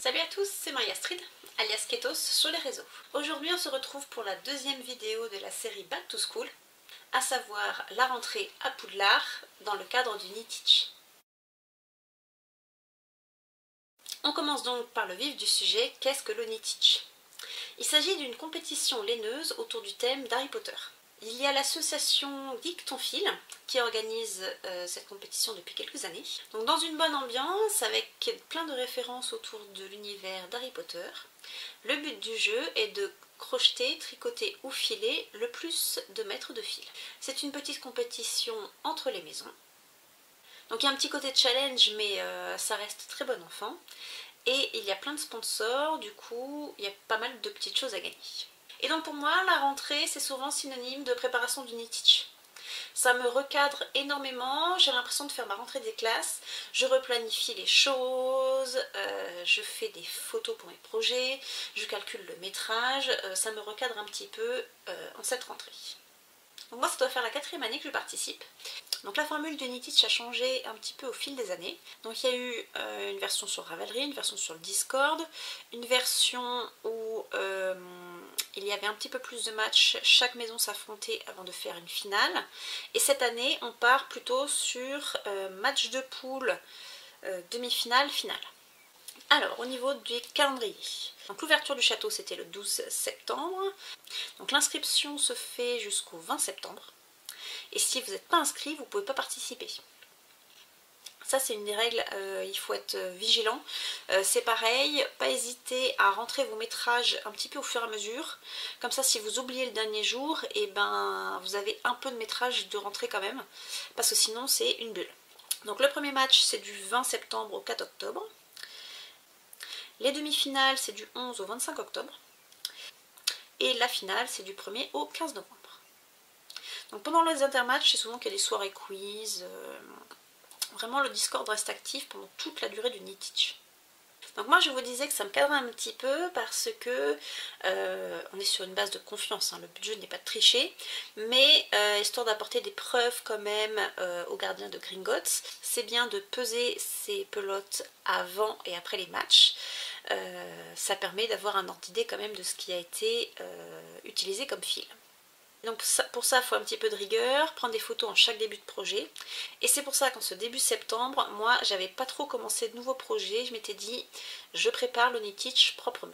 Salut à tous, c'est Marie Astrid, alias Ketos sur les réseaux. Aujourd'hui on se retrouve pour la deuxième vidéo de la série Back to School, à savoir la rentrée à Poudlard dans le cadre du Knit-Teach. On commence donc par le vif du sujet, qu'est-ce que le Knit-Teach? Il s'agit d'une compétition laineuse autour du thème d'Harry Potter. Il y a l'association Geek Ton Fil qui organise cette compétition depuis quelques années. Donc dans une bonne ambiance avec plein de références autour de l'univers d'Harry Potter. Le but du jeu est de crocheter, tricoter ou filer le plus de mètres de fil. C'est une petite compétition entre les maisons. Donc il y a un petit côté challenge mais ça reste très bon enfant. Et il y a plein de sponsors, du coup il y a pas mal de petites choses à gagner. Et donc pour moi, la rentrée, c'est souvent synonyme de préparation du Knit-Teach. Ça me recadre énormément, j'ai l'impression de faire ma rentrée des classes, je replanifie les choses, je fais des photos pour mes projets, je calcule le métrage, ça me recadre un petit peu en cette rentrée. Donc moi, ça doit faire la 4e année que je participe. Donc la formule du Knit-Teach a changé un petit peu au fil des années. Donc il y a eu une version sur Ravelry, une version sur le Discord, une version où il y avait un petit peu plus de matchs, chaque maison s'affrontait avant de faire une finale. Et cette année, on part plutôt sur match de poule, demi-finale, finale. Alors, au niveau du calendrier, donc l'ouverture du château c'était le 12 septembre. Donc l'inscription se fait jusqu'au 20 septembre. Et si vous n'êtes pas inscrit, vous ne pouvez pas participer. Ça c'est une des règles, il faut être vigilant. C'est pareil, pas hésiter à rentrer vos métrages un petit peu au fur et à mesure. Comme ça si vous oubliez le dernier jour, et ben vous avez un peu de métrage de rentrée quand même. Parce que sinon c'est une bulle. Donc le premier match c'est du 20 septembre au 4 octobre. Les demi-finales c'est du 11 au 25 octobre. Et la finale c'est du 1er au 15 novembre. Donc pendant les intermatchs, c'est souvent qu'il y a des soirées quiz. Vraiment, le Discord reste actif pendant toute la durée du Knit-Teach. Donc moi, je vous disais que ça me cadrait un petit peu parce que on est sur une base de confiance. Hein. Le but du jeu n'est pas de tricher, mais histoire d'apporter des preuves quand même aux gardiens de Gringotts, c'est bien de peser ses pelotes avant et après les matchs. Ça permet d'avoir un ordre d'idée quand même de ce qui a été utilisé comme fil. Donc pour ça, il faut un petit peu de rigueur, prendre des photos en chaque début de projet. Et c'est pour ça qu'en ce début septembre, moi, j'avais pas trop commencé de nouveaux projets. Je m'étais dit, je prépare le Knit-Teach proprement.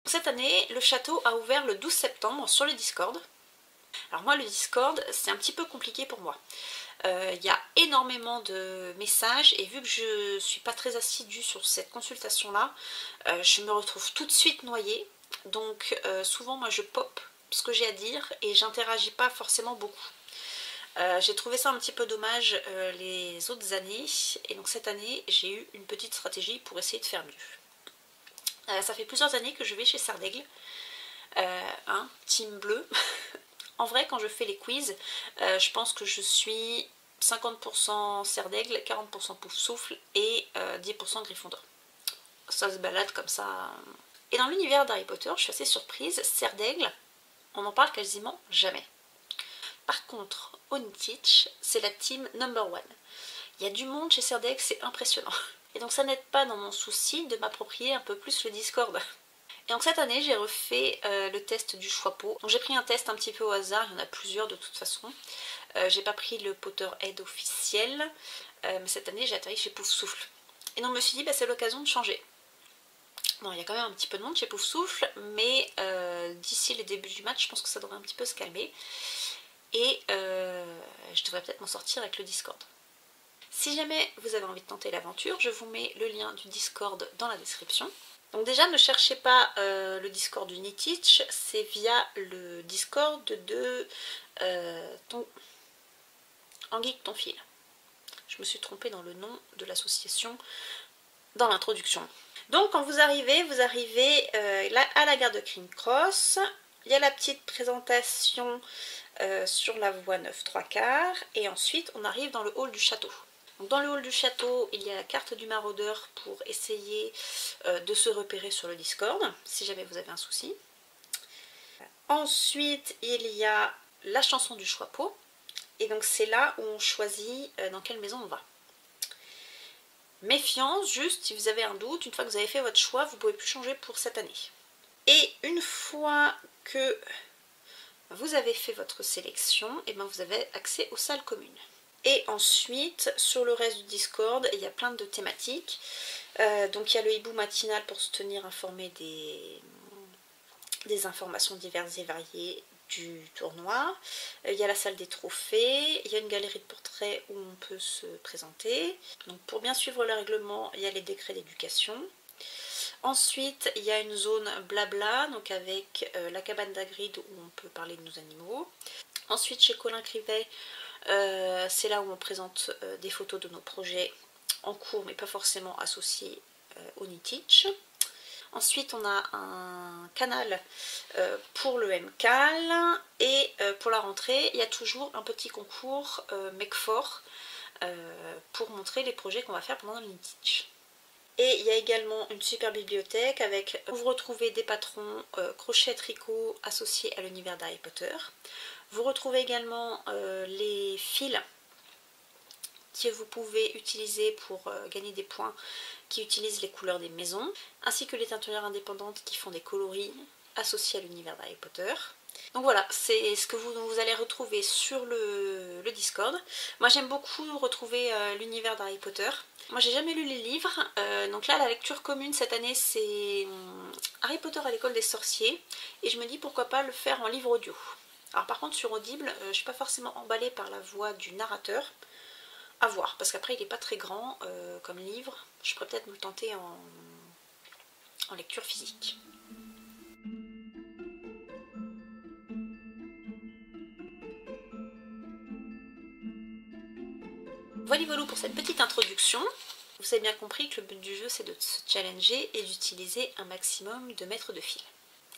Cette année, le château a ouvert le 12 septembre sur le Discord. Alors moi, le Discord, c'est un petit peu compliqué pour moi. Il y a énormément de messages et vu que je ne suis pas très assidue sur cette consultation-là, je me retrouve tout de suite noyée. Donc souvent moi je pop ce que j'ai à dire et j'interagis pas forcément beaucoup. J'ai trouvé ça un petit peu dommage les autres années et donc cette année j'ai eu une petite stratégie pour essayer de faire mieux. Ça fait plusieurs années que je vais chez Sardaigle, team bleu. En vrai quand je fais les quiz, je pense que je suis 50% Sardaigle, 40% Poufsouffle et 10% Gryffondor. Ça se balade comme ça. Et dans l'univers d'Harry Potter, je suis assez surprise, Sardaigle, on n'en parle quasiment jamais. Par contre, au Knit-Teach, c'est la team number one. Il y a du monde chez Sardaigle, c'est impressionnant. Et donc ça n'aide pas dans mon souci de m'approprier un peu plus le Discord. Et donc cette année, j'ai refait le test du Choix-Pot. Donc j'ai pris un test un petit peu au hasard, il y en a plusieurs de toute façon. J'ai pas pris le Potterhead officiel, mais cette année j'ai atterri chez Poufsouffle. Et donc je me suis dit, bah, c'est l'occasion de changer. Bon, il y a quand même un petit peu de monde chez Poufsouffle, mais d'ici le début du match, je pense que ça devrait un petit peu se calmer. Et je devrais peut-être m'en sortir avec le Discord. Si jamais vous avez envie de tenter l'aventure, je vous mets le lien du Discord dans la description. Donc déjà, ne cherchez pas le Discord du Knit-Teach, c'est via le Discord de Geek Ton Fil. Je me suis trompée dans le nom de l'association dans l'introduction. Donc quand vous arrivez là, à la gare de King's Cross. Il y a la petite présentation sur la voie 9 3/4 et ensuite on arrive dans le hall du château. Donc, dans le hall du château, il y a la carte du maraudeur pour essayer de se repérer sur le Discord, si jamais vous avez un souci. Ensuite, il y a la chanson du Choix-Pot, et donc c'est là où on choisit dans quelle maison on va. méfiance, juste si vous avez un doute, une fois que vous avez fait votre choix, vous ne pouvez plus changer pour cette année. Et une fois que vous avez fait votre sélection, et vous avez accès aux salles communes. Et ensuite, sur le reste du Discord, il y a plein de thématiques. Donc il y a le hibou matinal pour se tenir informé des informations diverses et variées du tournoi. Il y a la salle des trophées, il y a une galerie de portraits où on peut se présenter. Donc pour bien suivre le règlement, il y a les décrets d'éducation. Ensuite, il y a une zone blabla, donc avec la cabane d'Hagrid où on peut parler de nos animaux. Ensuite, chez Colin Crivet, c'est là où on présente des photos de nos projets en cours, mais pas forcément associés au Knitich. Ensuite, on a un canal pour le MCAL et pour la rentrée, il y a toujours un petit concours Make4 pour montrer les projets qu'on va faire pendant le Knitich. Et il y a également une super bibliothèque avec où vous retrouvez des patrons crochet tricot associés à l'univers d'Harry Potter. Vous retrouvez également les fils que vous pouvez utiliser pour gagner des points qui utilisent les couleurs des maisons, ainsi que les teinturières indépendantes qui font des coloris associés à l'univers d'Harry Potter. Donc voilà, c'est ce que vous allez retrouver sur le Discord. Moi j'aime beaucoup retrouver l'univers d'Harry Potter. Moi j'ai jamais lu les livres, donc là la lecture commune cette année c'est Harry Potter à l'école des sorciers, et je me dis pourquoi pas le faire en livre audio. Alors par contre sur Audible, je suis pas forcément emballée par la voix du narrateur, à voir, parce qu'après il n'est pas très grand comme livre, je pourrais peut-être me le tenter en lecture physique. Voilà pour cette petite introduction. Vous avez bien compris que le but du jeu c'est de se challenger et d'utiliser un maximum de mètres de fil.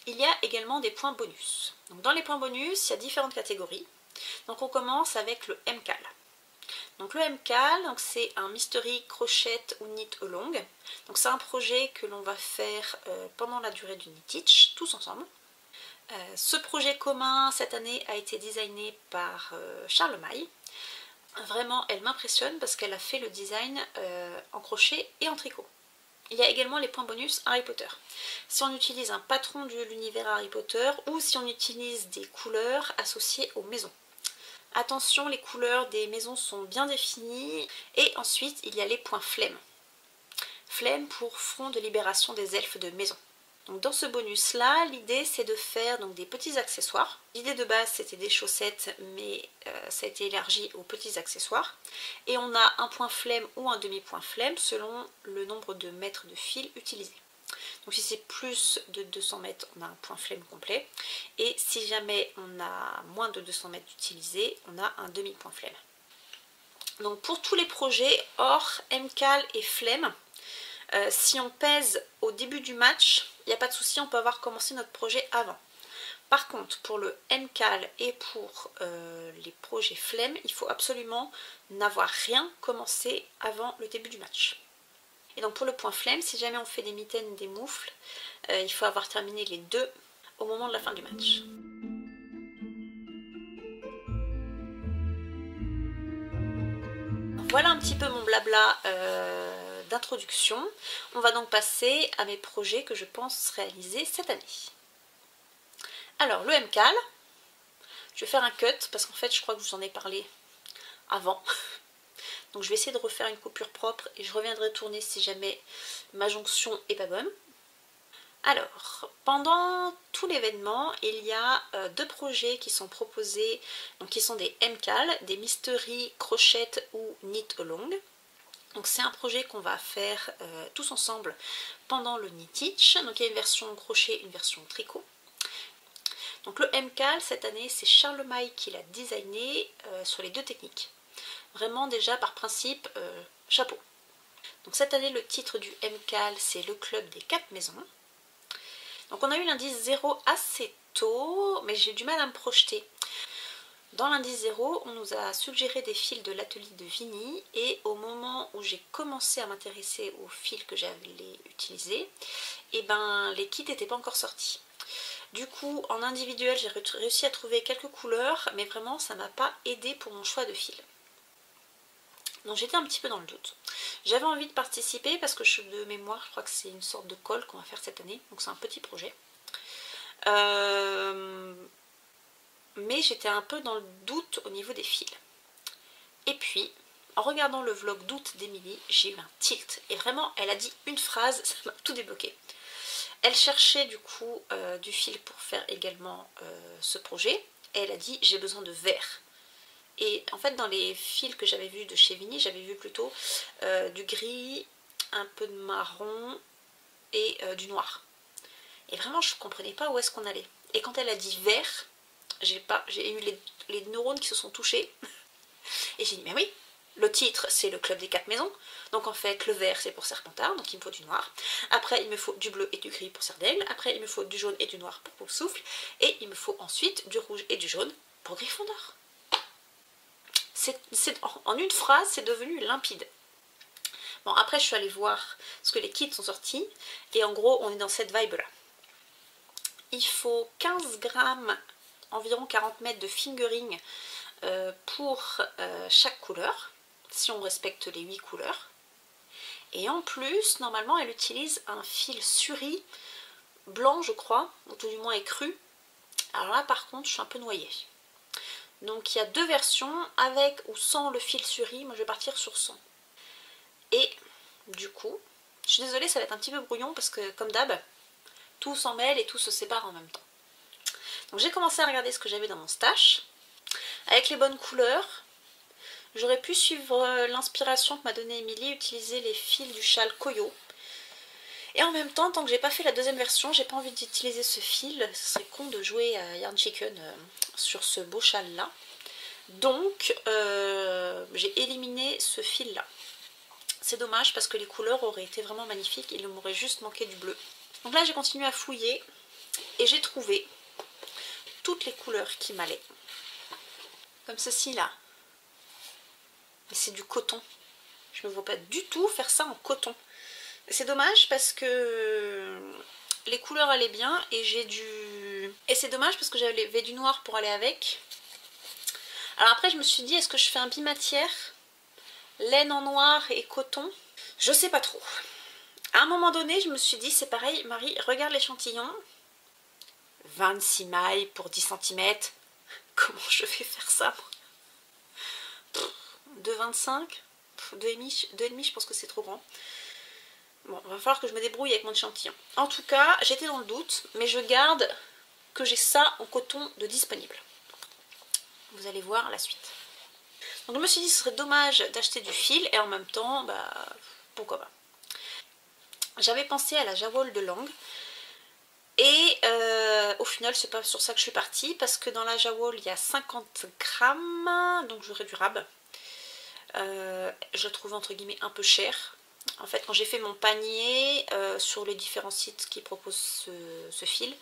Il y a également des points bonus. Donc dans les points bonus, il y a différentes catégories. Donc on commence avec le MCAL. Donc le MCAL, c'est un mystery crochet ou knit along. Donc c'est un projet que l'on va faire pendant la durée du Knitich, tous ensemble. Ce projet commun cette année a été designé par Charles Maille. Vraiment, elle m'impressionne parce qu'elle a fait le design en crochet et en tricot. Il y a également les points bonus Harry Potter. Si on utilise un patron de l'univers Harry Potter ou si on utilise des couleurs associées aux maisons. Attention, les couleurs des maisons sont bien définies. Et ensuite, il y a les points flemme. Flemme pour front de libération des elfes de maison. Donc dans ce bonus là, l'idée c'est de faire donc, des petits accessoires. L'idée de base c'était des chaussettes, mais ça a été élargi aux petits accessoires. Et on a un point flemme ou un demi-point flemme selon le nombre de mètres de fil utilisé. Donc si c'est plus de 200 mètres, on a un point flemme complet. Et si jamais on a moins de 200 mètres utilisés, on a un demi-point flemme. Donc pour tous les projets hors MCAL et flemme, si on pèse au début du match, il n'y a pas de souci, on peut avoir commencé notre projet avant. Par contre, pour le MCAL et pour les projets flemme, il faut absolument n'avoir rien commencé avant le début du match. Et donc pour le point flemme, si jamais on fait des mitaines, des moufles, il faut avoir terminé les deux au moment de la fin du match. Voilà un petit peu mon blabla d'introduction. On va donc passer à mes projets que je pense réaliser cette année. Alors le MCAL, je vais faire un cut parce qu'en fait je crois que je vous en ai parlé avant. Donc je vais essayer de refaire une coupure propre et je reviendrai tourner si jamais ma jonction est pas bonne. Alors, pendant tout l'événement, il y a deux projets qui sont proposés, donc qui sont des MCAL, des mystery crochet ou knit along. Donc c'est un projet qu'on va faire tous ensemble pendant le Knitich. Donc il y a une version crochet, une version tricot. Donc le MCAL cette année c'est Charles Maille qui l'a designé sur les deux techniques. Vraiment déjà par principe, chapeau. Donc cette année le titre du MCAL c'est le club des 4 maisons. Donc on a eu l'indice 0 assez tôt, mais j'ai du mal à me projeter. Dans l'indice 0, on nous a suggéré des fils de l'atelier de Vigny et au moment où j'ai commencé à m'intéresser aux fils que j'allais utiliser, et ben les kits n'étaient pas encore sortis. Du coup, en individuel, j'ai réussi à trouver quelques couleurs, mais vraiment ça ne m'a pas aidé pour mon choix de fils. Donc j'étais un petit peu dans le doute. J'avais envie de participer parce que de mémoire, je crois que c'est une sorte de colle qu'on va faire cette année. Donc c'est un petit projet. Mais j'étais un peu dans le doute au niveau des fils. Et puis, en regardant le vlog d'août d'Emilie, j'ai eu un tilt. Et vraiment, elle a dit une phrase, ça m'a tout débloqué. Elle cherchait du coup du fil pour faire également ce projet. Et elle a dit, j'ai besoin de vert. Et en fait, dans les fils que j'avais vus de chez Vigny, j'avais vu plutôt du gris, un peu de marron et du noir. Et vraiment, je ne comprenais pas où est-ce qu'on allait. Et quand elle a dit vert, j'ai eu les neurones qui se sont touchés. Et j'ai dit, mais oui, le titre, c'est le club des 4 maisons. Donc en fait, le vert, c'est pour Serpentard, donc il me faut du noir. Après, il me faut du bleu et du gris pour Serdaigle. Après, il me faut du jaune et du noir pour Poufsouffle. Et il me faut ensuite du rouge et du jaune pour Gryffondor. En une phrase, c'est devenu limpide. Bon, après, je suis allée voir ce que les kits sont sortis. Et en gros, on est dans cette vibe-là. Il faut 15 grammes, environ 40 mètres de fingering pour chaque couleur, si on respecte les 8 couleurs. Et en plus, normalement, elle utilise un fil suri blanc, je crois, ou tout du moins écru. Alors là, par contre, je suis un peu noyée. Donc il y a deux versions, avec ou sans le fil suri. Moi, je vais partir sur sans. Et du coup, je suis désolée, ça va être un petit peu brouillon parce que, comme d'hab, tout s'en mêle et tout se sépare en même temps. Donc j'ai commencé à regarder ce que j'avais dans mon stash. Avec les bonnes couleurs, j'aurais pu suivre l'inspiration que m'a donnée Emilie, utiliser les fils du châle Koyo. Et en même temps, tant que j'ai pas fait la deuxième version, j'ai pas envie d'utiliser ce fil. Ce serait con de jouer à Yarn Chicken sur ce beau châle là. Donc j'ai éliminé ce fil là. C'est dommage parce que les couleurs auraient été vraiment magnifiques. Il m'aurait juste manqué du bleu. Donc là j'ai continué à fouiller et j'ai trouvé toutes les couleurs qui m'allaient. Comme ceci là. Mais c'est du coton. Je ne me vois pas du tout faire ça en coton. C'est dommage parce que les couleurs allaient bien et j'ai du... Et c'est dommage parce que j'avais du noir pour aller avec. Alors après je me suis dit, est-ce que je fais un bimatière, laine en noir et coton? Je sais pas trop. À un moment donné je me suis dit, c'est pareil Marie, regarde l'échantillon. 26 mailles pour 10 cm. Comment je vais faire ça? 2,25, 2,5, je pense que c'est trop grand. Bon, il va falloir que je me débrouille avec mon échantillon. En tout cas, j'étais dans le doute, mais je garde que j'ai ça en coton de disponible. Vous allez voir la suite. Donc je me suis dit ce serait dommage d'acheter du fil et en même temps, bah pourquoi pas. J'avais pensé à la Jawol de Lang et au final c'est pas sur ça que je suis partie parce que dans la Jawol il y a 50 grammes, donc j'aurais du rab. Je la trouve entre guillemets un peu cher. En fait, quand j'ai fait mon panier sur les différents sites qui proposent ce fil,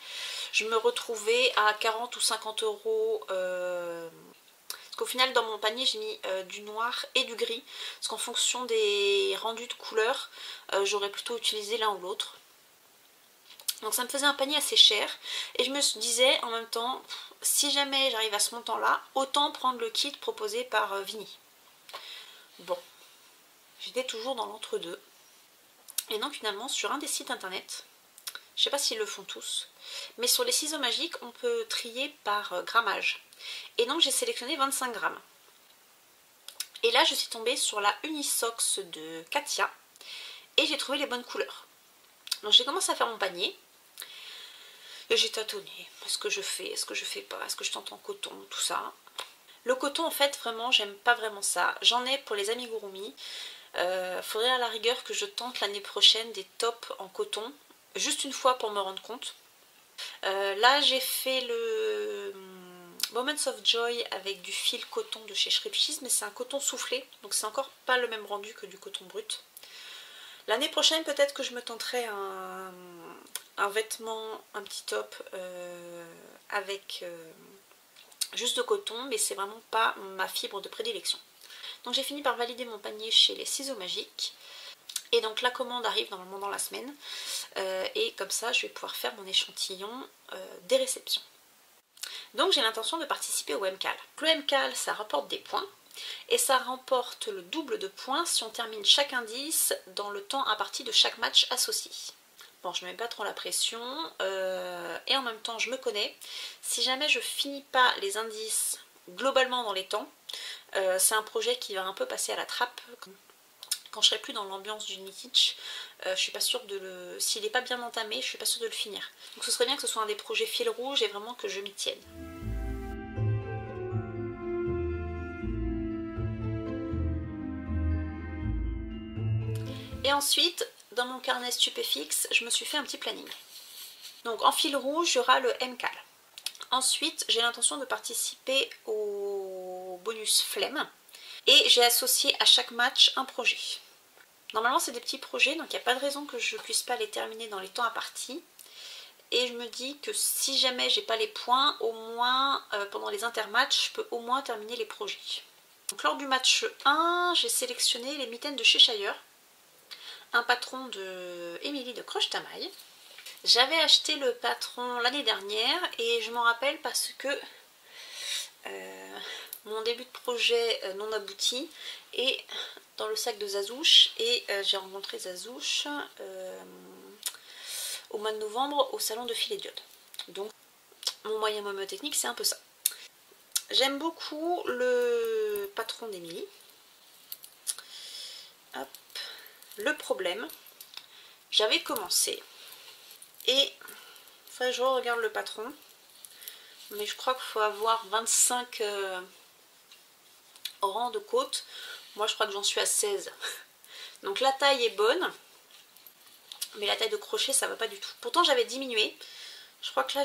je me retrouvais à 40 ou 50 euros. Parce qu'au final, dans mon panier, j'ai mis du noir et du gris. Parce qu'en fonction des rendus de couleurs, j'aurais plutôt utilisé l'un ou l'autre. Donc ça me faisait un panier assez cher. Et je me disais en même temps, si jamais j'arrive à ce montant-là, autant prendre le kit proposé par Vigny. Bon. J'étais toujours dans l'entre-deux. Et donc finalement sur un des sites internet, je ne sais pas s'ils le font tous, mais sur les ciseaux magiques on peut trier par grammage. Et donc j'ai sélectionné 25 grammes. Et là je suis tombée sur la Unisox de Katia et j'ai trouvé les bonnes couleurs. Donc j'ai commencé à faire mon panier. Et j'ai tâtonné. Est-ce que je fais, est-ce que je fais pas, est-ce que je tente en coton, tout ça. Le coton en fait vraiment j'aime pas vraiment ça. J'en ai pour les amigurumi. Faudrait à la rigueur que je tente l'année prochaine des tops en coton, juste une fois pour me rendre compte. Là j'ai fait le Moments of Joy avec du fil coton de chez Shripcheese, mais c'est un coton soufflé, donc c'est encore pas le même rendu que du coton brut. L'année prochaine peut-être que je me tenterai un vêtement, un petit top avec juste de coton, mais c'est vraiment pas ma fibre de prédilection. Donc j'ai fini par valider mon panier chez les ciseaux magiques. Et donc la commande arrive normalement dans la semaine. Et comme ça je vais pouvoir faire mon échantillon des réceptions. Donc j'ai l'intention de participer au MCAL. Le MCAL ça rapporte des points. et ça remporte le double de points si on termine chaque indice dans le temps imparti de chaque match associé. Bon, je ne mets pas trop la pression et en même temps je me connais. Si jamais je finis pas les indices globalement dans les temps, c'est un projet qui va un peu passer à la trappe. Quand je serai plus dans l'ambiance du Uniteach, je suis pas sûre de le... S'il n'est pas bien entamé, je suis pas sûre de le finir. Donc ce serait bien que ce soit un des projets fil rouge et vraiment que je m'y tienne. Et ensuite, dans mon carnet Stupéfix, je me suis fait un petit planning. Donc en fil rouge, il y aura le MCAL. Ensuite, j'ai l'intention de participer au bonus flemme. Et j'ai associé à chaque match un projet. Normalement c'est des petits projets, donc il n'y a pas de raison que je ne puisse pas les terminer dans les temps impartis. Et je me dis que si jamais j'ai pas les points, au moins pendant les intermatchs, je peux au moins terminer les projets. Donc lors du match 1, j'ai sélectionné les mitaines de Cheshire, un patron de Emily de Croche-Tamaille. J'avais acheté le patron l'année dernière et je m'en rappelle parce que mon début de projet non abouti est dans le sac de Zazouche et j'ai rencontré Zazouche au mois de novembre au salon de Fil et Diode. Donc mon moyen technique c'est un peu ça. J'aime beaucoup le patron d'Emily. Le problème, j'avais commencé et enfin, je regarde le patron, mais je crois qu'il faut avoir 25 rangs de côte. Moi je crois que j'en suis à 16. Donc la taille est bonne, mais la taille de crochet ça va pas du tout. Pourtant j'avais diminué. Je crois que là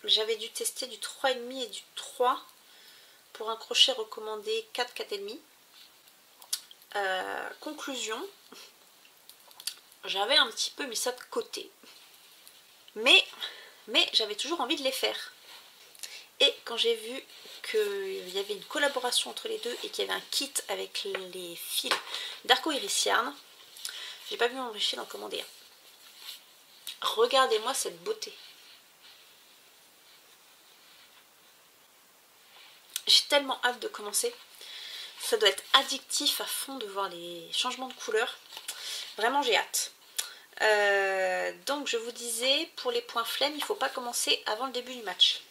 j'avais dû tester du 3,5 et du 3 pour un crochet recommandé 4, 4,5. Conclusion, j'avais un petit peu mis ça de côté. Mais j'avais toujours envie de les faire. Et quand j'ai vu qu'il y avait une collaboration entre les deux et qu'il y avait un kit avec les fils d'Arcoiris Yarn, j'ai pas pu m'empêcher d'en commander un. Regardez-moi cette beauté. J'ai tellement hâte de commencer. Ça doit être addictif à fond de voir les changements de couleur. Vraiment j'ai hâte. Donc je vous disais, pour les points flemme, il ne faut pas commencer avant le début du match.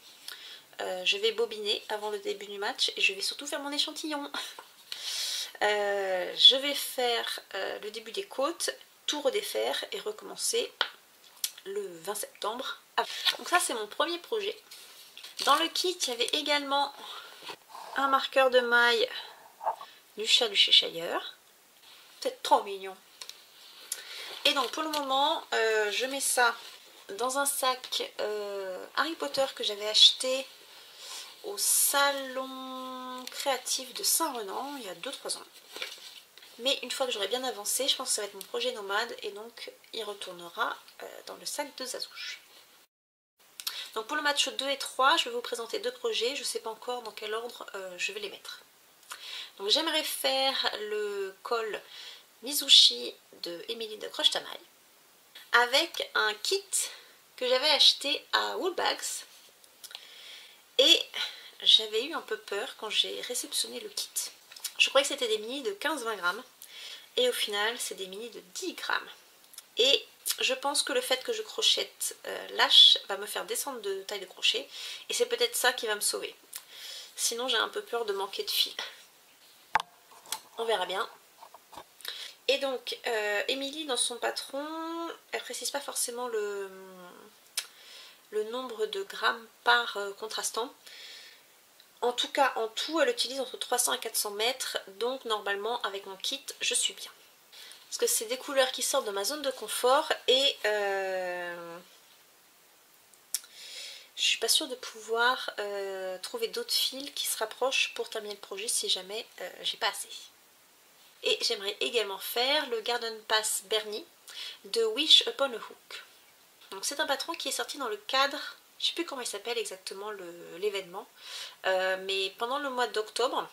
Je vais bobiner avant le début du match et je vais surtout faire mon échantillon. Je vais faire le début des côtes, tout redéfaire et recommencer le 20 septembre. Donc ça c'est mon premier projet. Dans le kit il y avait également un marqueur de maille du chat du Cheshire. C'est trop mignon. Et donc pour le moment je mets ça dans un sac Harry Potter que j'avais acheté au salon créatif de Saint-Renan il y a 2-3 ans. Mais une fois que j'aurai bien avancé, je pense que ça va être mon projet nomade et donc il retournera dans le sac de Zazouche. Donc pour le match 2 et 3, je vais vous présenter deux projets, je ne sais pas encore dans quel ordre je vais les mettre. Donc j'aimerais faire le col Mizushi de Emily de Croche-Tamaille avec un kit que j'avais acheté à Woolbags et j'avais eu un peu peur quand j'ai réceptionné le kit. Je croyais que c'était des mini de 15-20 grammes et au final c'est des mini de 10 grammes. Et je pense que le fait que je crochette lâche va me faire descendre de taille de crochet et c'est peut-être ça qui va me sauver. Sinon j'ai un peu peur de manquer de fil. On verra bien. Et donc Emily dans son patron, elle précise pas forcément le nombre de grammes par contrastant. En tout cas en tout elle utilise entre 300 et 400 mètres, donc normalement avec mon kit je suis bien. Parce que c'est des couleurs qui sortent de ma zone de confort et je suis pas sûre de pouvoir trouver d'autres fils qui se rapprochent pour terminer le projet si jamais j'ai pas assez. Et j'aimerais également faire le Garden Pass Bernie de Wish Upon a Hook. Donc c'est un patron qui est sorti dans le cadre, je ne sais plus comment il s'appelle exactement l'événement, mais pendant le mois d'octobre,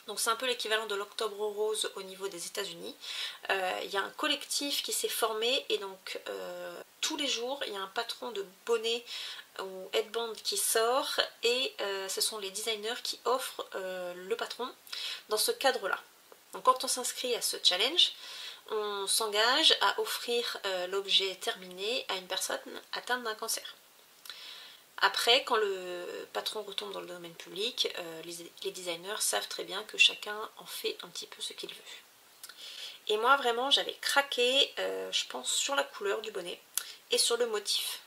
donc c'est un peu l'équivalent de l'Octobre Rose au niveau des États-Unis, il y a un collectif qui s'est formé et donc tous les jours il y a un patron de bonnet ou headband qui sort et ce sont les designers qui offrent le patron dans ce cadre-là. Donc quand on s'inscrit à ce challenge, on s'engage à offrir l'objet terminé à une personne atteinte d'un cancer. Après, quand le patron retombe dans le domaine public, les designers savent très bien que chacun en fait un petit peu ce qu'il veut. Et moi vraiment j'avais craqué, je pense, sur la couleur du bonnet et sur le motif.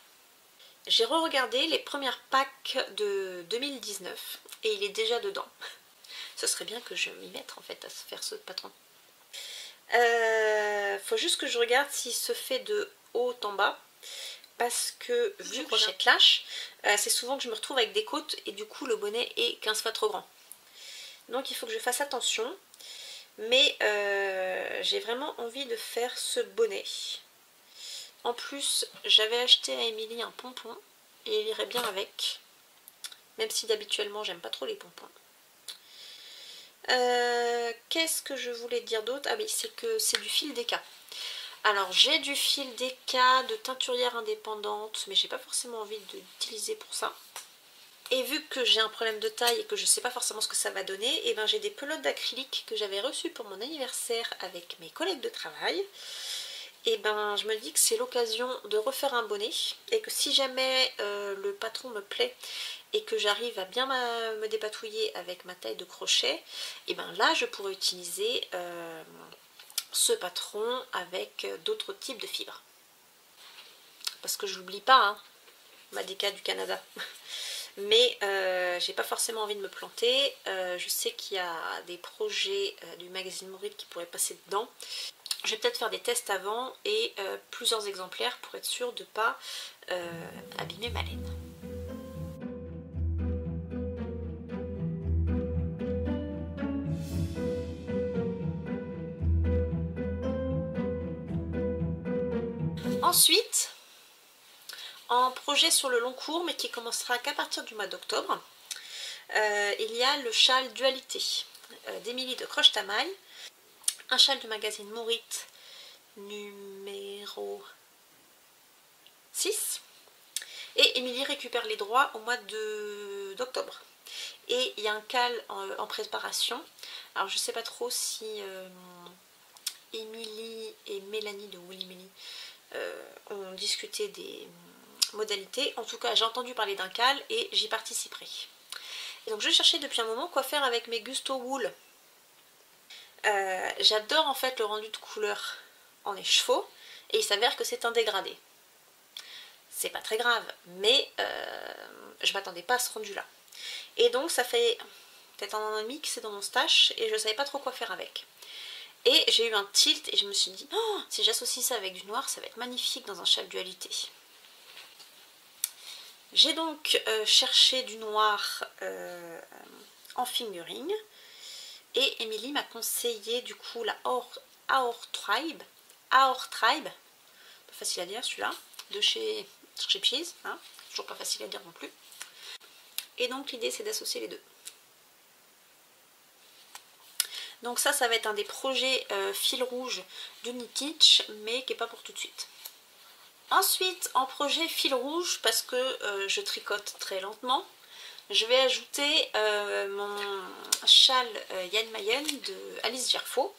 J'ai re-regardé les premières packs de 2019 et il est déjà dedans. Ce serait bien que je m'y mette en fait à faire ce patron. Faut juste que je regarde s'il se fait de haut en bas. Parce que vu que j'achète lâche, c'est souvent que je me retrouve avec des côtes et du coup le bonnet est 15 fois trop grand. Donc il faut que je fasse attention. Mais j'ai vraiment envie de faire ce bonnet. En plus, j'avais acheté à Émilie un pompon et il irait bien avec. Même si d'habituellement j'aime pas trop les pompons. Qu'est-ce que je voulais dire d'autre? Ah oui, c'est que c'est du fil DK. Alors j'ai du fil DK de teinturière indépendante, mais j'ai pas forcément envie de l'utiliser pour ça. Et vu que j'ai un problème de taille et que je sais pas forcément ce que ça va donner, et ben j'ai des pelotes d'acrylique que j'avais reçues pour mon anniversaire avec mes collègues de travail. Et ben je me dis que c'est l'occasion de refaire un bonnet et que si jamais le patron me plaît et que j'arrive à bien me dépatouiller avec ma taille de crochet, et ben là je pourrais utiliser ce patron avec d'autres types de fibres. Parce que je n'oublie pas, hein, ma DK du Canada. Mais j'ai pas forcément envie de me planter. Je sais qu'il y a des projets du magazine Mouride qui pourraient passer dedans. Je vais peut-être faire des tests avant et plusieurs exemplaires pour être sûre de ne pas abîmer ma laine. Ensuite, en projet sur le long cours, mais qui commencera qu'à partir du mois d'octobre, il y a le châle Dualité d'Émilie de Croche-Tamaille, un châle du magazine Mouride numéro 6. Et Émilie récupère les droits au mois d'octobre. Et il y a un cal en préparation. Alors je sais pas trop si Émilie et Mélanie de Woolly Mélie ont discuté des modalités. En tout cas, j'ai entendu parler d'un cal et j'y participerai. Et donc je cherchais depuis un moment quoi faire avec mes Gusto Wool. J'adore en fait le rendu de couleur en écheveau et il s'avère que c'est un dégradé. C'est pas très grave, mais je m'attendais pas à ce rendu là. Et donc ça fait peut-être un an et demi que c'est dans mon stash et je savais pas trop quoi faire avec. Et j'ai eu un tilt et je me suis dit, oh, si j'associe ça avec du noir, ça va être magnifique dans un châle Dualité. J'ai donc cherché du noir en fingering et Émilie m'a conseillé du coup la Aor Tribe, pas facile à dire celui-là, de chez Cheese, hein, toujours pas facile à dire non plus. Et donc l'idée c'est d'associer les deux. Donc ça va être un des projets fil rouge de Knitich, mais qui n'est pas pour tout de suite. Ensuite, en projet fil rouge, parce que je tricote très lentement, je vais ajouter mon châle Yann Mayen de Alice Gerfaux.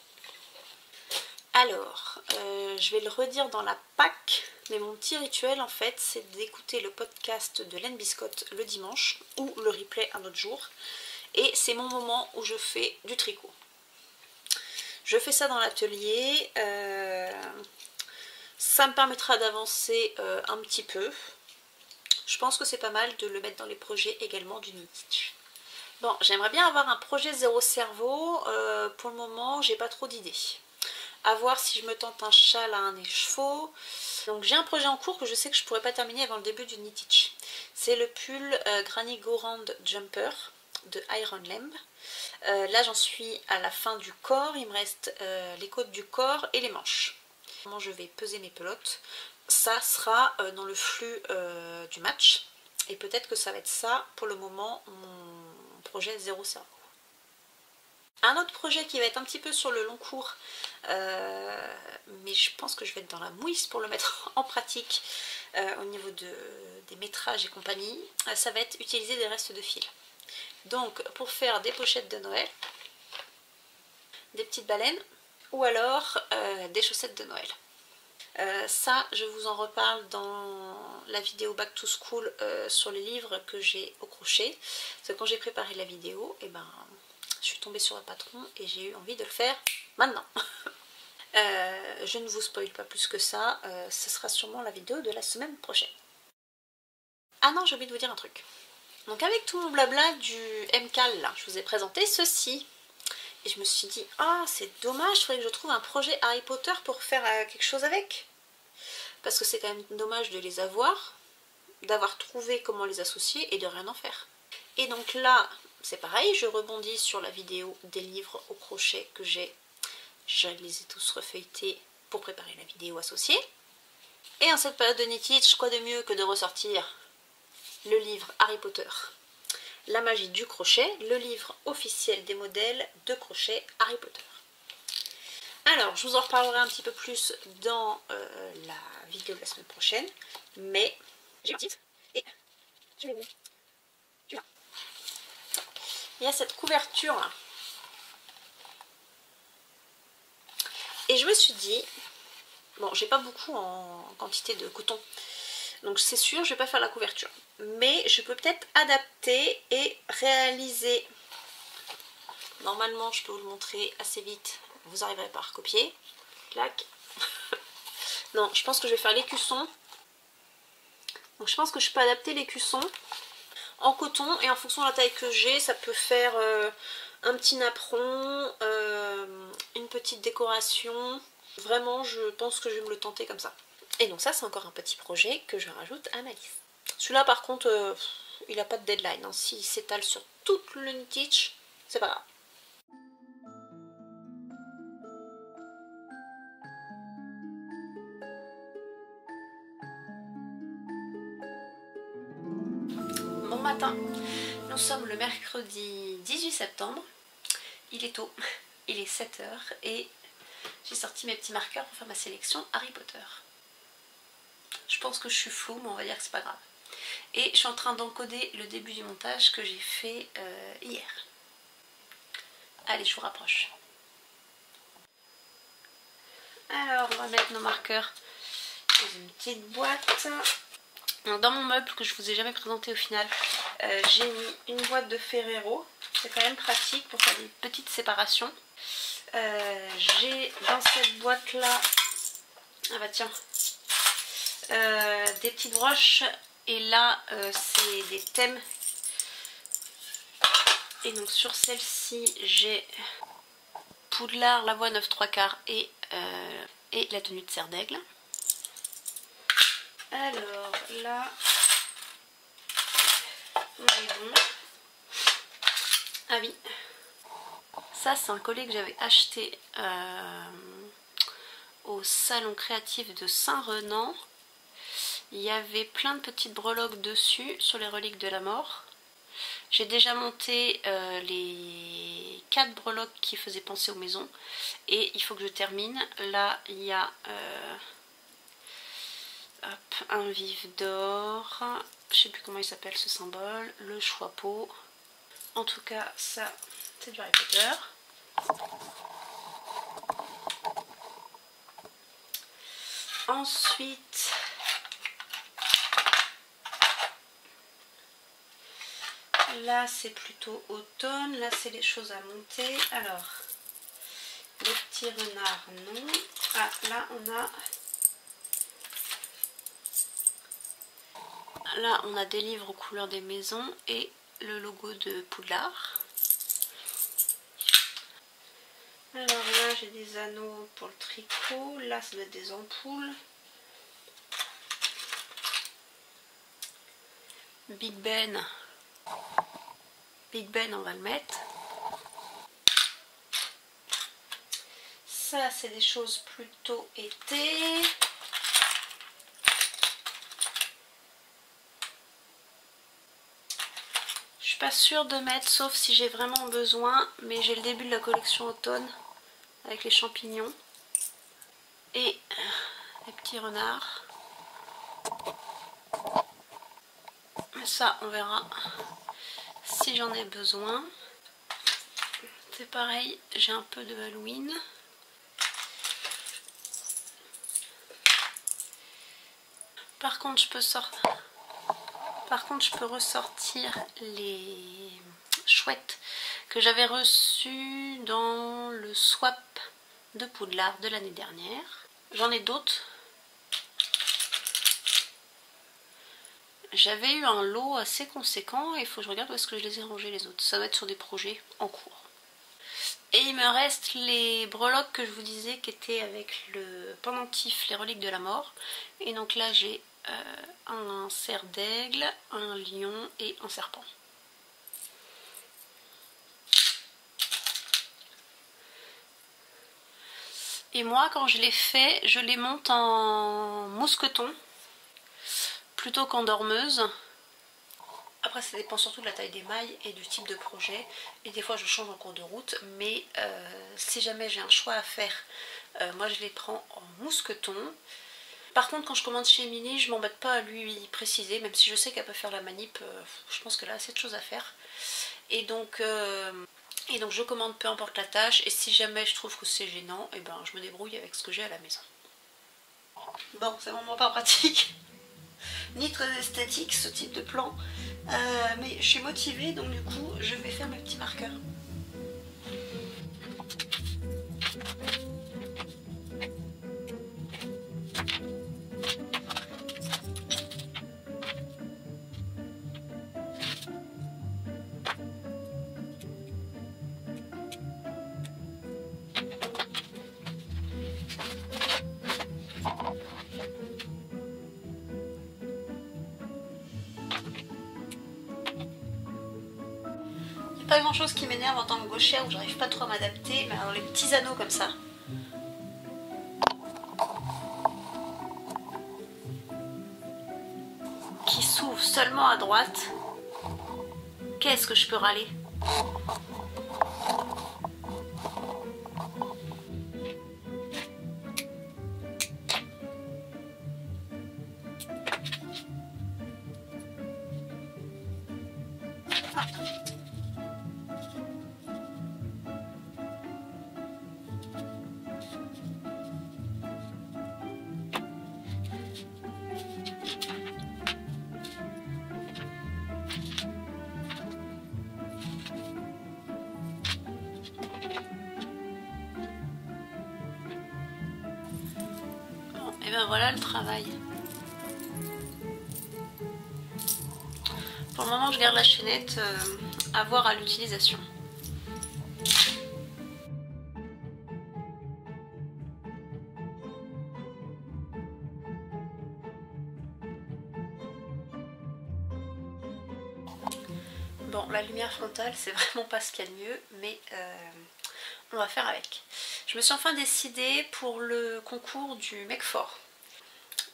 Alors, je vais le redire dans la PAC, mais mon petit rituel en fait, c'est d'écouter le podcast de Laine Biscotte le dimanche, ou le replay un autre jour, et c'est mon moment où je fais du tricot. Je fais ça dans l'atelier, ça me permettra d'avancer un petit peu. Je pense que c'est pas mal de le mettre dans les projets également du Knitich. Bon, j'aimerais bien avoir un projet zéro cerveau, pour le moment j'ai pas trop d'idées. À voir si je me tente un châle à un écheveau. Donc j'ai un projet en cours que je sais que je pourrais pas terminer avant le début du Knitich. C'est le pull Granny Gorand Jumper de Iron Lamb. Là j'en suis à la fin du corps, il me reste les côtes du corps et les manches. Comment je vais peser mes pelotes, ça sera dans le flux du match et peut-être que ça va être ça pour le moment mon projet zéro cerveau. Un autre projet qui va être un petit peu sur le long cours, mais je pense que je vais être dans la mouise pour le mettre en pratique au niveau des métrages et compagnie, ça va être utiliser des restes de fil. Donc pour faire des pochettes de Noël, des petites baleines ou alors des chaussettes de Noël. Ça, je vous en reparle dans la vidéo Back to School sur les livres que j'ai au crochet. Parce que quand j'ai préparé la vidéo, eh ben, je suis tombée sur un patron et j'ai eu envie de le faire maintenant. Je ne vous spoil pas plus que ça, ce sera sûrement la vidéo de la semaine prochaine. Ah non, j'ai oublié de vous dire un truc. Donc avec tout mon blabla du MCAL là, je vous ai présenté ceci. Et je me suis dit, ah c'est dommage, il faudrait que je trouve un projet Harry Potter pour faire quelque chose avec. Parce que c'est quand même dommage de les avoir, d'avoir trouvé comment les associer et de rien en faire. Et donc là, c'est pareil, je rebondis sur la vidéo des livres au crochet que j'ai. Je les ai tous refeuilletés pour préparer la vidéo associée. Et en cette période de Knitich, quoi de mieux que de ressortir le livre Harry Potter, la magie du crochet, le livre officiel des modèles de crochet Harry Potter. Alors, je vous en reparlerai un petit peu plus dans la vidéo de la semaine prochaine, mais j'ai un titre et je vais vous. Tu vois. Il y a cette couverture là. Et je me suis dit, bon, j'ai pas beaucoup en quantité de coton, donc c'est sûr, je vais pas faire la couverture. Mais je peux peut-être adapter et réaliser. Normalement, je peux vous le montrer assez vite. Vous n'arriverez pas à recopier. Clac. Non, je pense que je vais faire l'écusson. Donc je pense que je peux adapter l'écusson en coton. Et en fonction de la taille que j'ai, ça peut faire un petit napperon, une petite décoration. Vraiment, je pense que je vais me le tenter comme ça. Et donc ça, c'est encore un petit projet que je rajoute à ma liste. Celui-là, par contre, il n'a pas de deadline. Hein. S'il s'étale sur toute le Knitich, c'est pas grave. Bon matin, nous sommes le mercredi 18 septembre. Il est tôt, il est 7 h et j'ai sorti mes petits marqueurs pour faire ma sélection Harry Potter. Je pense que je suis floue, mais on va dire que c'est pas grave. Et je suis en train d'encoder le début du montage que j'ai fait hier. Allez, je vous rapproche. Alors, on va mettre nos marqueurs dans une petite boîte. Donc, dans mon meuble que je vous ai jamais présenté au final, j'ai mis une boîte de Ferrero. C'est quand même pratique pour faire des petites séparations. J'ai dans cette boîte là, ah bah tiens, des petites broches. Et là, c'est des thèmes. Et donc sur celle-ci, j'ai Poudlard, la voie 9 3/4 et la tenue de serre d'aigle. Alors là, on est bon. Ah oui, ça c'est un collet que j'avais acheté au salon créatif de Saint-Renan. Il y avait plein de petites breloques dessus sur les reliques de la mort. J'ai déjà monté les 4 breloques qui faisaient penser aux maisons et il faut que je termine. Là il y a un vif d'or, je sais plus comment il s'appelle ce symbole, le choix-peau. En tout cas ça c'est du Harry Potter. Ensuite là c'est plutôt automne, là c'est les choses à monter. Alors les petits renards non. Ah là on a des livres aux couleurs des maisons et le logo de Poudlard. Alors là j'ai des anneaux pour le tricot, là ça doit être des ampoules. Big Ben on va le mettre. Ça c'est des choses plutôt été. Je suis pas sûre de mettre, sauf si j'ai vraiment besoin, mais j'ai le début de la collection automne avec les champignons et les petits renards. Mais ça, on verra si j'en ai besoin. C'est pareil, j'ai un peu de Halloween. Par contre, je peux ressortir les chouettes que j'avais reçues dans le swap de Poudlard de l'année dernière. J'en ai d'autres. J'avais eu un lot assez conséquent et il faut que je regarde où est-ce que je les ai rangés les autres. Ça doit être sur des projets en cours. Et il me reste les breloques que je vous disais qui étaient avec le pendentif, les reliques de la mort. Et donc là j'ai un cerf d'aigle, un lion et un serpent. Et moi quand je les fais, je les monte en mousqueton plutôt qu'en dormeuse. Après ça dépend surtout de la taille des mailles et du type de projet. Et des fois je change en cours de route. Mais si jamais j'ai un choix à faire, moi je les prends en mousqueton. Par contre quand je commande chez Mini, je m'embête pas à lui préciser. Même si je sais qu'elle peut faire la manip, je pense qu'elle a assez de choses à faire. Et donc je commande peu importe la tâche. Et si jamais je trouve que c'est gênant, et ben je me débrouille avec ce que j'ai à la maison. Bon, c'est vraiment pas pratique. Ni très esthétique ce type de plan. Mais je suis motivée, donc du coup je vais faire mes petits marqueurs. Pas grand chose qui m'énerve en tant que gauchère où j'arrive pas trop à m'adapter, mais alors les petits anneaux comme ça. Qui s'ouvrent seulement à droite. Qu'est-ce que je peux râler? Et ben voilà le travail. Pour le moment je garde la chaînette à voir à l'utilisation. Bon, la lumière frontale c'est vraiment pas ce qu'il y a de mieux, mais on va faire avec. Je me suis enfin décidée pour le concours du mec fort.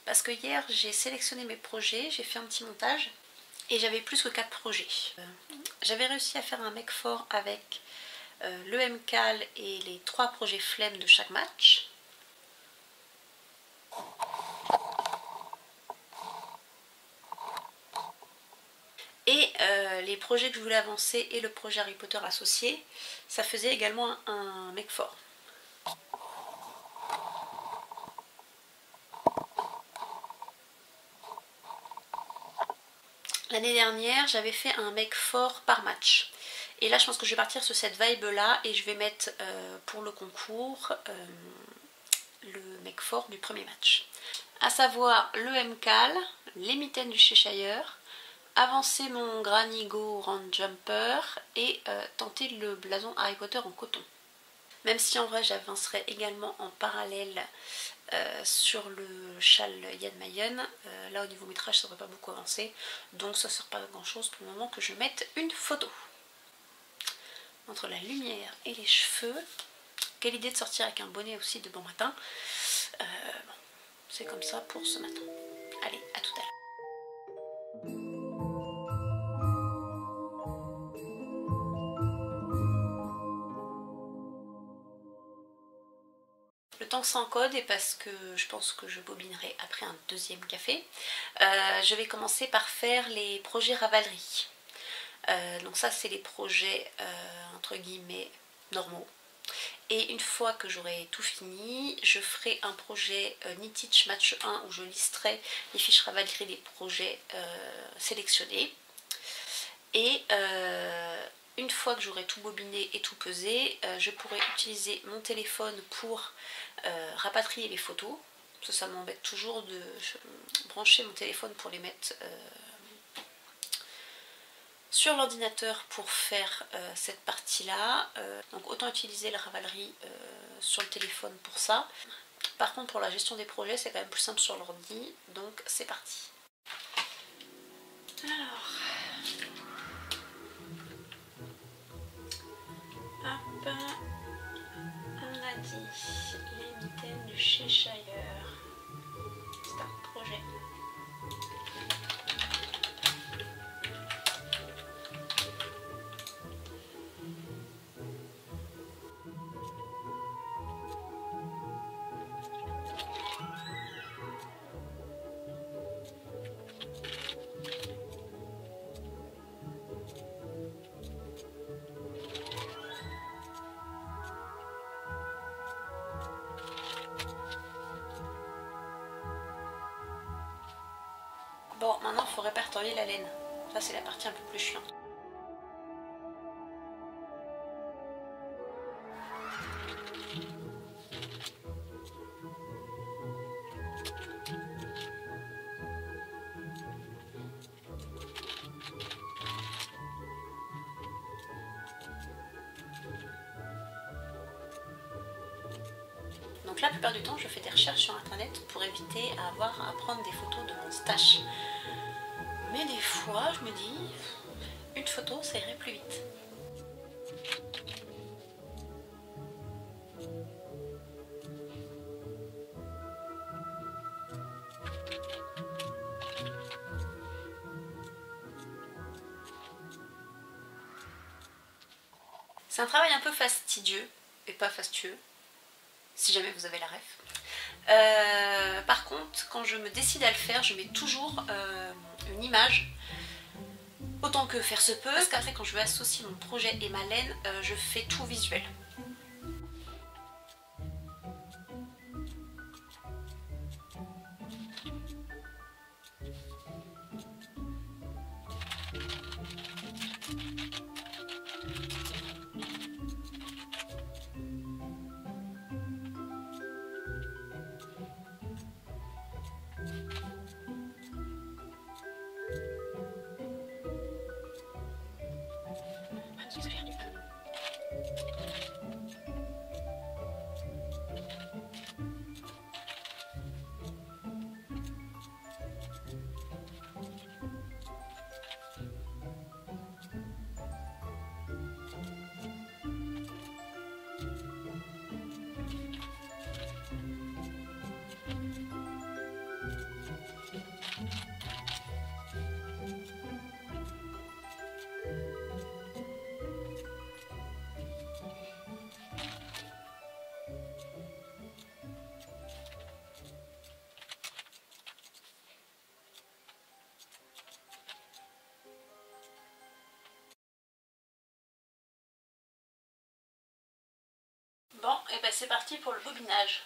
Parce que hier j'ai sélectionné mes projets, j'ai fait un petit montage et j'avais plus que 4 projets. J'avais réussi à faire un mec fort avec le MCAL et les 3 projets flemme de chaque match. Et les projets que je voulais avancer et le projet Harry Potter associé, ça faisait également un mec fort. L'année dernière, j'avais fait un mec fort par match. Et là, je pense que je vais partir sur cette vibe-là et je vais mettre pour le concours le mec fort du premier match. À savoir le MCAL, les mitaines du Cheshire, avancer mon Granny Go Round Jumper et tenter le blason Harry Potter en coton. Même si en vrai j'avancerai également en parallèle sur le châle Jan Mayen, là au niveau métrage ça ne devrait pas beaucoup avancer, donc ça ne sert pas à grand chose pour le moment que je mette une photo. Entre la lumière et les cheveux, quelle idée de sortir avec un bonnet aussi de bon matin. Bon, c'est comme ça pour ce matin. Allez, à tout à l'heure. lancée en code et parce que je pense que je bobinerai après un deuxième café, je vais commencer par faire les projets Ravelry. Donc ça c'est les projets entre guillemets normaux. Et une fois que j'aurai tout fini, je ferai un projet Knitich Match 1 où je listerai les fiches Ravelry des projets sélectionnés. Et une fois que j'aurai tout bobiné et tout pesé, je pourrai utiliser mon téléphone pour rapatrier les photos. Ça m'embête toujours de brancher mon téléphone pour les mettre sur l'ordinateur pour faire cette partie-là. Donc autant utiliser le Ravelry sur le téléphone pour ça. Par contre, pour la gestion des projets, c'est quand même plus simple sur l'ordi. Donc c'est parti. Alors... hop, on a dit les mitaines du Cheshire. C'est un projet. Bon, maintenant il faut répertorier la laine. Ça c'est la partie un peu plus chiante. Donc la plupart du temps je fais des recherches sur internet pour éviter à avoir à prendre des photos de mon stash. Mais des fois je me dis, une photo ça irait plus vite. C'est un travail un peu fastidieux et pas fastueux, si jamais vous avez la ref. Par contre, quand je me décide à le faire, je mets toujours une image, autant que faire se peut, parce qu'après quand je veux associer mon projet et ma laine, je fais tout visuel. Bon, et ben c'est parti pour le bobinage.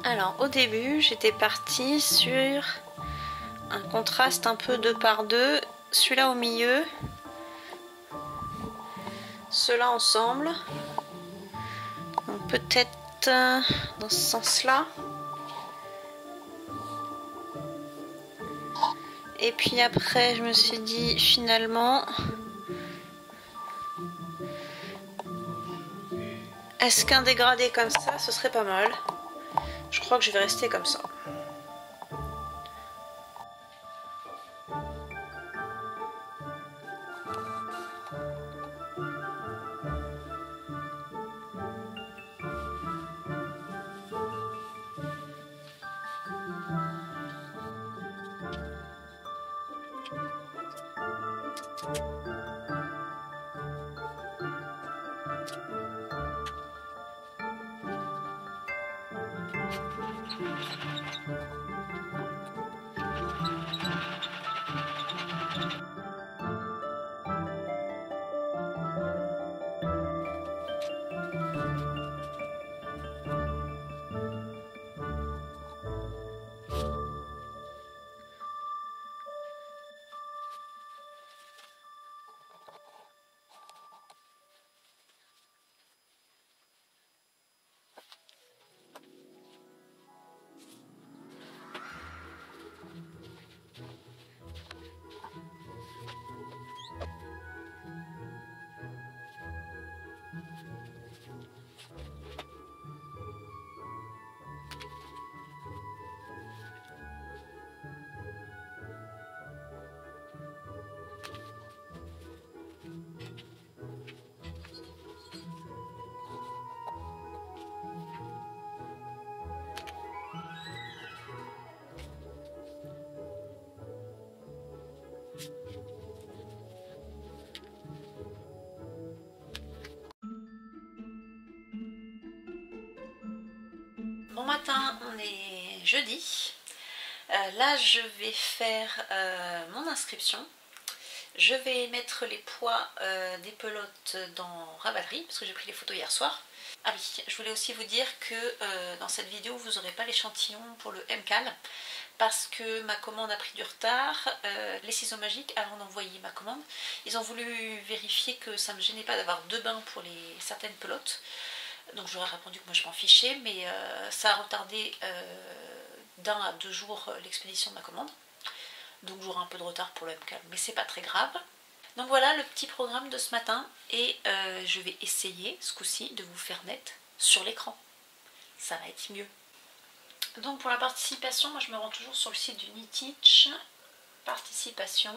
Alors au début j'étais partie sur un contraste un peu 2 par 2, celui-là au milieu, ceux-là ensemble, donc peut-être dans ce sens-là. Et puis après je me suis dit finalement, est-ce qu'un dégradé comme ça ce serait pas mal? Je crois que je vais rester comme ça. Bon matin, on est jeudi. Là je vais faire mon inscription. Je vais mettre les poids des pelotes dans Ravelry parce que j'ai pris les photos hier soir. Ah oui, je voulais aussi vous dire que dans cette vidéo vous n'aurez pas l'échantillon pour le MCAL parce que ma commande a pris du retard. Les ciseaux magiques, avant d'envoyer ma commande, ils ont voulu vérifier que ça ne me gênait pas d'avoir 2 bains pour certaines pelotes. Donc j'aurais répondu que moi je m'en fichais, mais ça a retardé d'1 à 2 jours l'expédition de ma commande. Donc j'aurai un peu de retard pour le MCAL, mais c'est pas très grave. Donc voilà le petit programme de ce matin, et je vais essayer ce coup-ci de vous faire net sur l'écran. Ça va être mieux. Donc pour la participation, moi je me rends toujours sur le site du Knititch. Participation,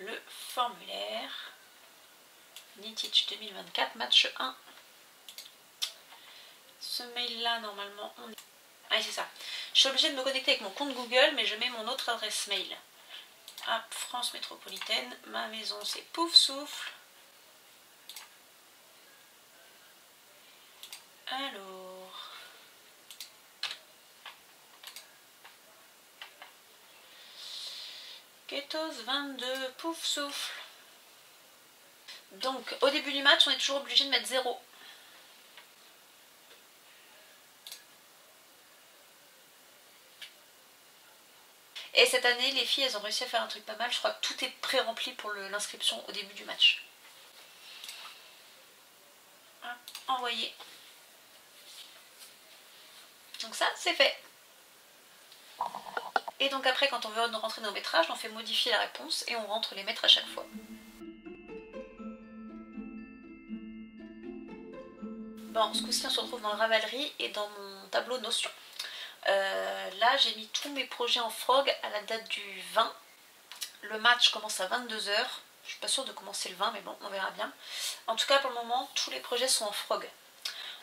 le formulaire. Knititch 2024, match 1. Ce mail là normalement on... Ah c'est ça. Je suis obligée de me connecter avec mon compte Google, mais je mets mon autre adresse mail. Ah, France métropolitaine, ma maison c'est Pouf Souffle. Alors... Ketos 22, Pouf Souffle. Donc au début du match on est toujours obligé de mettre 0. Et cette année les filles elles ont réussi à faire un truc pas mal. Je crois que tout est pré-rempli pour l'inscription au début du match. Hop, envoyé. Donc ça c'est fait. Et donc après quand on veut rentrer nos métrages, on fait modifier la réponse et on rentre les mettre à chaque fois. Bon, ce coup-ci on se retrouve dans le Ravelry et dans mon tableau Notion. Là j'ai mis tous mes projets en frog à la date du 20. Le match commence à 22 h. Je suis pas sûre de commencer le 20, mais bon, on verra bien. En tout cas pour le moment, tous les projets sont en frog.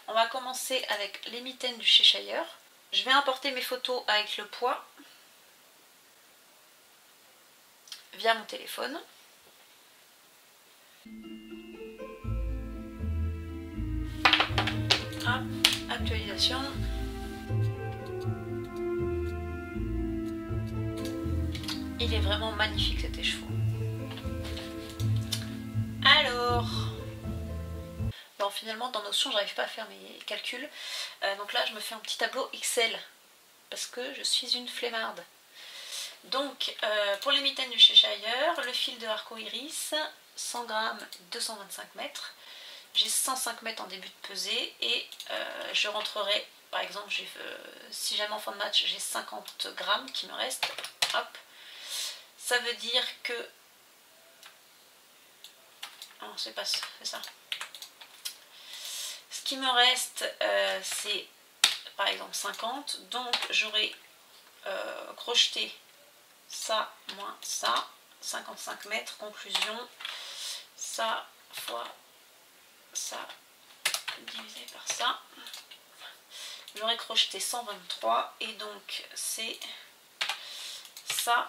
On va commencer avec les mitaines du Cheshire. Je vais importer mes photos avec le poids via mon téléphone. Hop, actualisation. Il est vraiment magnifique cet écheveau. Alors, bon finalement dans Notion j'arrive pas à faire mes calculs. Donc là je me fais un petit tableau XL parce que je suis une flemmarde. Donc pour les mitaines du Cheshire, le fil de Arcoiris, 100 grammes, 225 mètres. J'ai 105 mètres en début de pesée et je rentrerai, par exemple, si jamais en fin de match j'ai 50 grammes qui me restent, hop, ça veut dire que... Non, c'est pas ça, c'est ça. Ce qui me reste, c'est par exemple 50, donc j'aurai crocheté ça moins ça, 55 mètres, conclusion, ça fois ça divisé par ça, j'aurais crocheté 123 et donc c'est ça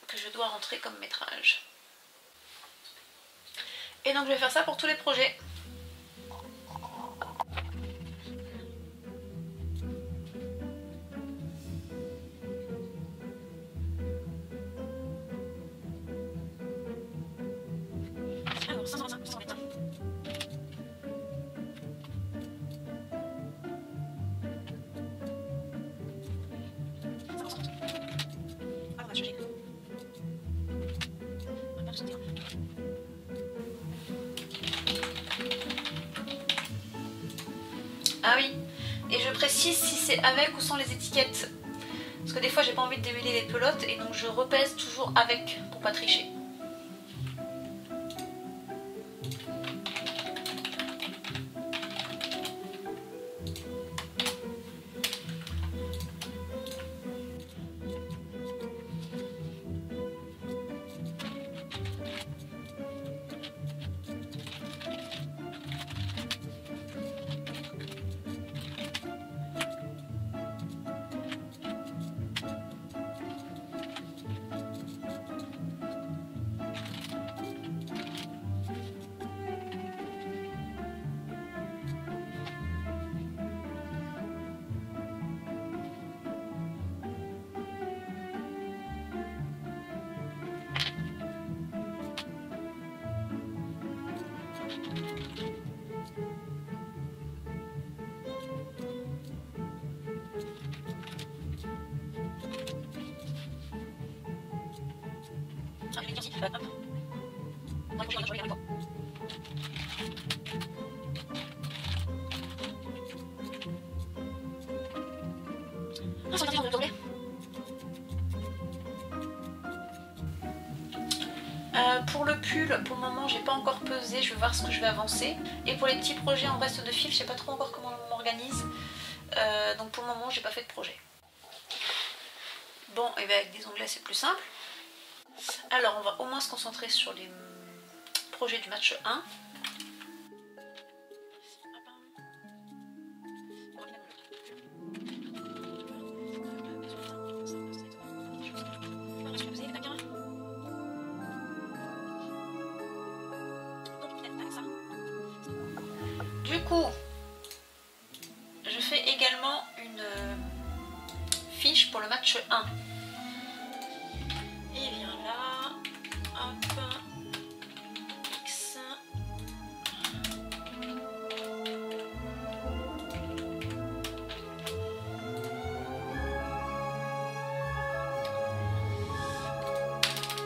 que je dois rentrer comme métrage. Et donc je vais faire ça pour tous les projets. Alors 125 100 mètres. Ah oui, et je précise si c'est avec ou sans les étiquettes. Parce que des fois j'ai pas envie de démêler les pelotes et donc je repèse toujours avec pour pas tricher. Pour le pull, pour le moment j'ai pas encore pesé, je vais voir ce que je vais avancer. Et pour les petits projets en reste de fil, je sais pas trop encore comment on m'organise. Donc pour le moment j'ai pas fait de projet. Bon, et bien avec des onglets c'est plus simple. Alors on va au moins se concentrer sur les projets du match 1. Du coup, je fais également une fiche pour le match 1. Et bien là, hop, X.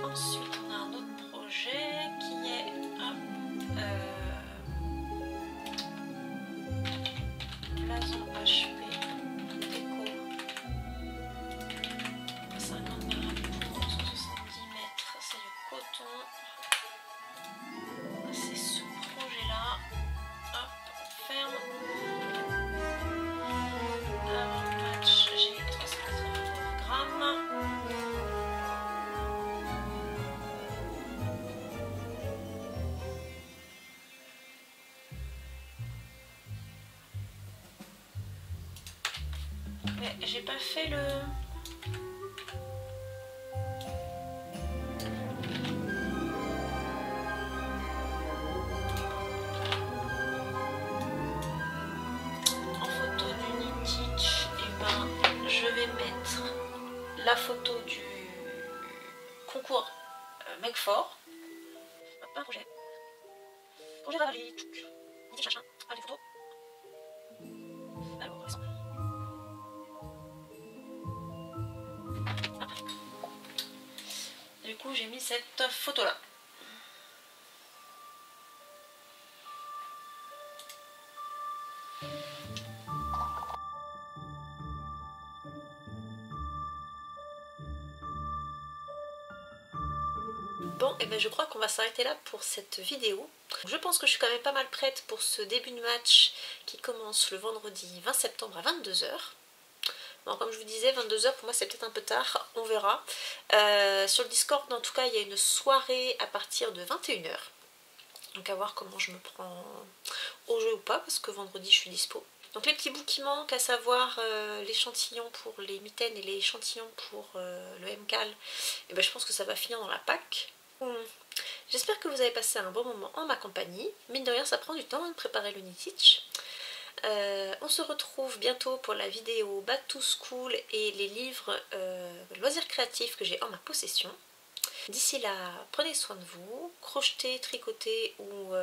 Ensuite, on a un autre projet qui est blason HP déco 50 grammes pour 170 mètres, c'est du coton. C'est ce projet là. Hop, on ferme. Avant le match, j'ai 389 grammes. Mais j'ai pas fait le... En photo du Knit-Titch, et ben je vais mettre la photo du concours Make4. Un projet. Projet Ravali. Knit-Titch machin. Ah, des photos. malheureusement. Du coup j'ai mis cette photo là. Bon, et ben je crois qu'on va s'arrêter là pour cette vidéo. Je pense que je suis quand même pas mal prête pour ce début de match qui commence le vendredi 20 septembre à 22 h. Bon, comme je vous disais, 22 h pour moi c'est peut-être un peu tard, on verra. Sur le Discord en tout cas il y a une soirée à partir de 21 h. Donc à voir comment je me prends au jeu ou pas, parce que vendredi je suis dispo. Donc les petits bouts qui manquent, à savoir l'échantillon pour les mitaines et l'échantillon pour le MCAL, et ben je pense que ça va finir dans la PAC. J'espère que vous avez passé un bon moment en ma compagnie. Mine de rien, ça prend du temps de préparer le Uniteach. On se retrouve bientôt pour la vidéo Back to School et les livres loisirs créatifs que j'ai en ma possession. D'ici là, prenez soin de vous, crochetez, tricotez ou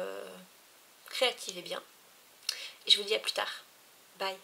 créativez bien. Et je vous dis à plus tard. Bye.